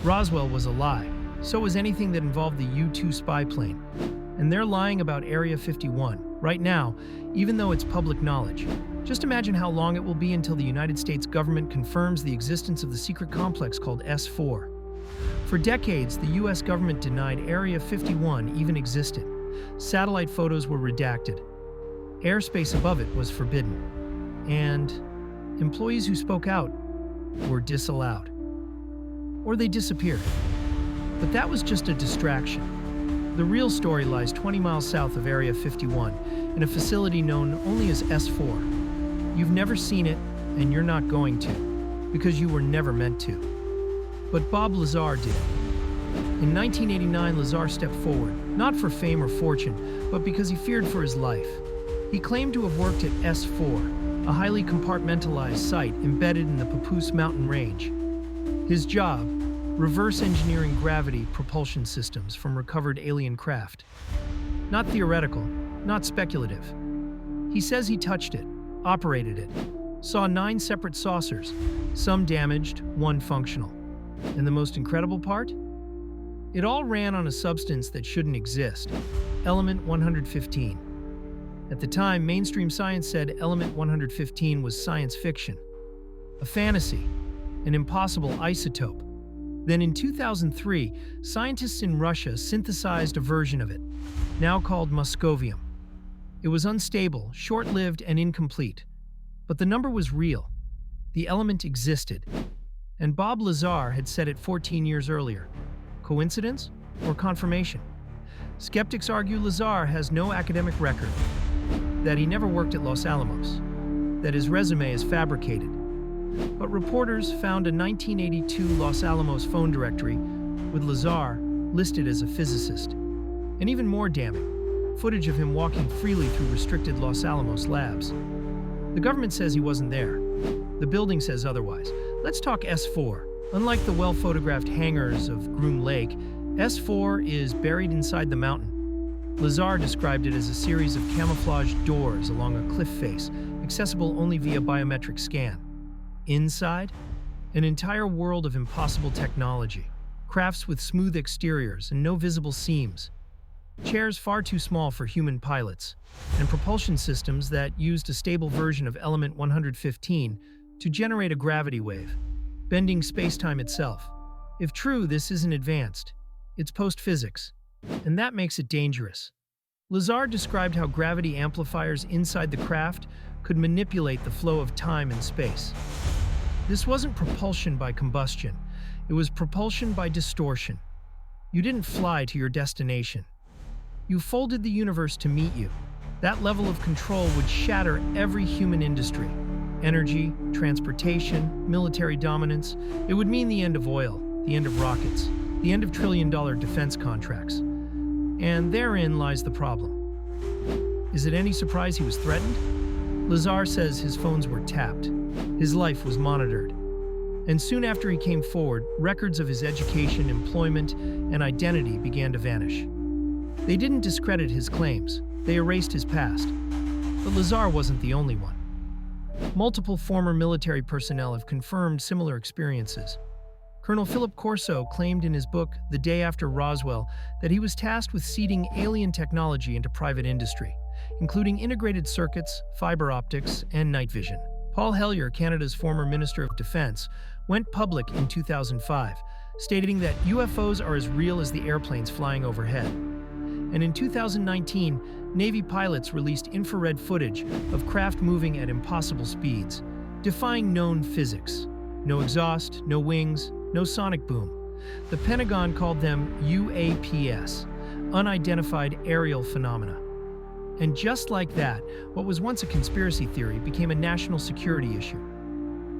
Roswell was a lie. So was anything that involved the U-2 spy plane. And they're lying about Area 51, right now, even though it's public knowledge. Just imagine how long it will be until the United States government confirms the existence of the secret complex called S-4. For decades, the US government denied Area 51 even existed. Satellite photos were redacted. Airspace above it was forbidden. And employees who spoke out were disallowed. Or they disappeared. But that was just a distraction. The real story lies 20 miles south of Area 51, in a facility known only as S-4. You've never seen it, and you're not going to, because you were never meant to. But Bob Lazar did. In 1989, Lazar stepped forward, not for fame or fortune, but because he feared for his life. He claimed to have worked at S-4, a highly compartmentalized site embedded in the Papoose mountain range. His job: reverse engineering gravity propulsion systems from recovered alien craft. Not theoretical, not speculative. He says he touched it, operated it, saw 9 separate saucers, some damaged, 1 functional. And the most incredible part? It all ran on a substance that shouldn't exist, element 115. At the time, mainstream science said element 115 was science fiction, a fantasy, an impossible isotope. Then in 2003, scientists in Russia synthesized a version of it, now called moscovium. It was unstable, short-lived, and incomplete. But the number was real. The element existed. And Bob Lazar had said it 14 years earlier. Coincidence or confirmation? Skeptics argue Lazar has no academic record, that he never worked at Los Alamos, that his resume is fabricated. But reporters found a 1982 Los Alamos phone directory with Lazar listed as a physicist. And even more damning, footage of him walking freely through restricted Los Alamos labs. The government says he wasn't there. The building says otherwise. Let's talk S-4. Unlike the well-photographed hangars of Groom Lake, S-4 is buried inside the mountain. Lazar described it as a series of camouflaged doors along a cliff face, accessible only via biometric scan. Inside, an entire world of impossible technology, crafts with smooth exteriors and no visible seams, chairs far too small for human pilots, and propulsion systems that used a stable version of element 115 to generate a gravity wave, bending space-time itself. If true, this isn't advanced. It's post-physics, and that makes it dangerous. Lazar described how gravity amplifiers inside the craft could manipulate the flow of time and space. This wasn't propulsion by combustion. It was propulsion by distortion. You didn't fly to your destination. You folded the universe to meet you. That level of control would shatter every human industry. Energy, transportation, military dominance. It would mean the end of oil, the end of rockets, the end of trillion-dollar defense contracts. And therein lies the problem. Is it any surprise he was threatened? Lazar says his phones were tapped. His life was monitored. And soon after he came forward, records of his education, employment, and identity began to vanish. They didn't discredit his claims. They erased his past. But Lazar wasn't the only one. Multiple former military personnel have confirmed similar experiences. Colonel Philip Corso claimed in his book, The Day After Roswell, that he was tasked with seeding alien technology into private industry, including integrated circuits, fiber optics, and night vision. Paul Hellyer, Canada's former Minister of Defense, went public in 2005, stating that UFOs are as real as the airplanes flying overhead. And in 2019, Navy pilots released infrared footage of craft moving at impossible speeds, defying known physics. No exhaust, no wings, no sonic boom. The Pentagon called them UAPs, unidentified aerial phenomena. And just like that, what was once a conspiracy theory became a national security issue.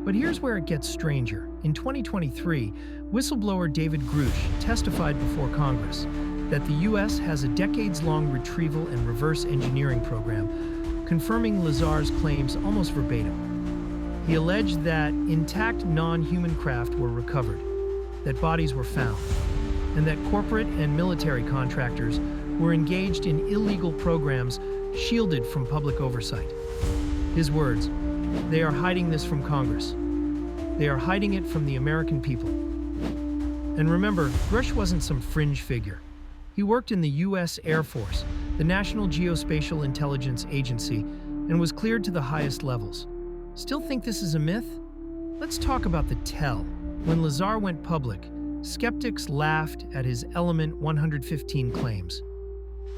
But here's where it gets stranger. In 2023, whistleblower David Grush testified before Congress that the U.S. has a decades-long retrieval and reverse engineering program, confirming Lazar's claims almost verbatim. He alleged that intact non-human craft were recovered, that bodies were found, and that corporate and military contractors were engaged in illegal programs shielded from public oversight. His words, "They are hiding this from Congress. They are hiding it from the American people." And remember, Grush wasn't some fringe figure. He worked in the U.S. Air Force, the National Geospatial Intelligence Agency, and was cleared to the highest levels. Still think this is a myth? Let's talk about the tell. When Lazar went public, skeptics laughed at his Element 115 claims.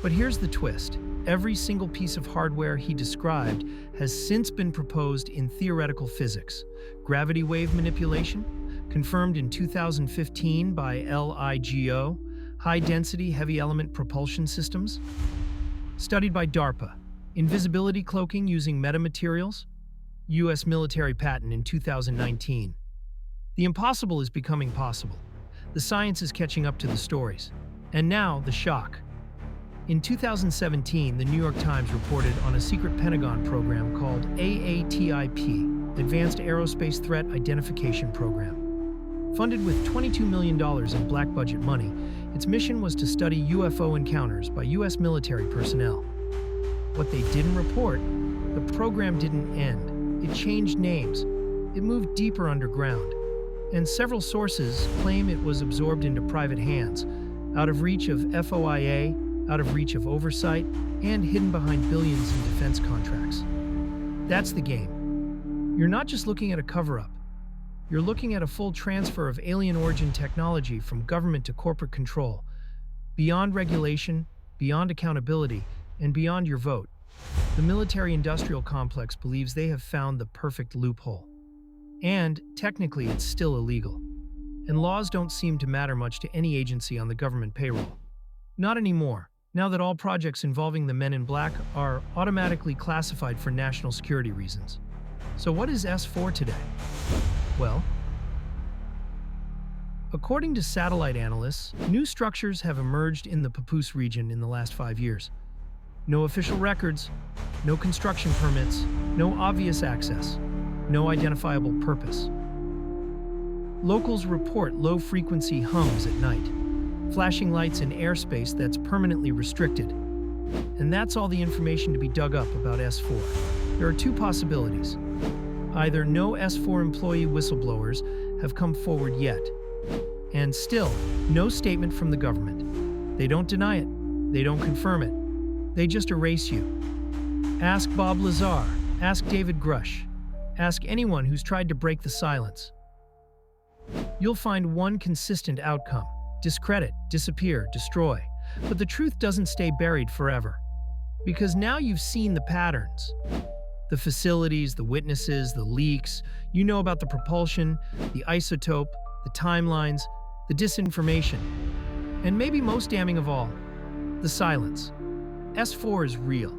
But here's the twist. Every single piece of hardware he described has since been proposed in theoretical physics. Gravity wave manipulation, confirmed in 2015 by LIGO, high-density heavy element propulsion systems, studied by DARPA, invisibility cloaking using metamaterials, U.S. military patent in 2019. The impossible is becoming possible. The science is catching up to the stories. And now, the shock. In 2017, the New York Times reported on a secret Pentagon program called AATIP, Advanced Aerospace Threat Identification Program. Funded with $22 million in black budget money, its mission was to study UFO encounters by U.S. military personnel. What they didn't report, the program didn't end. It changed names. It moved deeper underground. And several sources claim it was absorbed into private hands, out of reach of FOIA, out of reach of oversight, and hidden behind billions in defense contracts. That's the game. You're not just looking at a cover-up. You're looking at a full transfer of alien origin technology from government to corporate control, beyond regulation, beyond accountability, and beyond your vote. The military-industrial complex believes they have found the perfect loophole. And, technically, it's still illegal. And laws don't seem to matter much to any agency on the government payroll. Not anymore, now that all projects involving the Men in Black are automatically classified for national security reasons. So what is S-4 today? Well, according to satellite analysts, new structures have emerged in the Papoose region in the last 5 years. No official records, no construction permits, no obvious access, no identifiable purpose. Locals report low-frequency hums at night, flashing lights in airspace that's permanently restricted. And that's all the information to be dug up about S-4. There are two possibilities. Either no S-4 employee whistleblowers have come forward yet, and still, no statement from the government. They don't deny it. They don't confirm it. They just erase you. Ask Bob Lazar. Ask David Grush. Ask anyone who's tried to break the silence. You'll find one consistent outcome. Discredit, disappear, destroy. But the truth doesn't stay buried forever. Because now you've seen the patterns. The facilities, the witnesses, the leaks. You know about the propulsion, the isotope, the timelines, the disinformation. And maybe most damning of all, the silence. S-4 is real.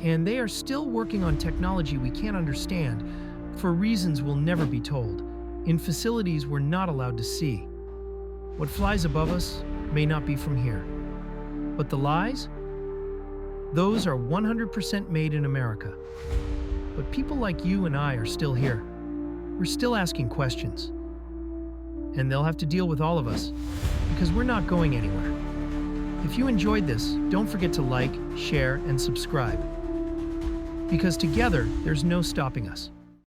And they are still working on technology we can't understand for reasons we'll never be told, in facilities we're not allowed to see. What flies above us may not be from here. But the lies? Those are 100% made in America. But people like you and I are still here. We're still asking questions. And they'll have to deal with all of us, because we're not going anywhere. If you enjoyed this, don't forget to like, share, and subscribe. Because together, there's no stopping us.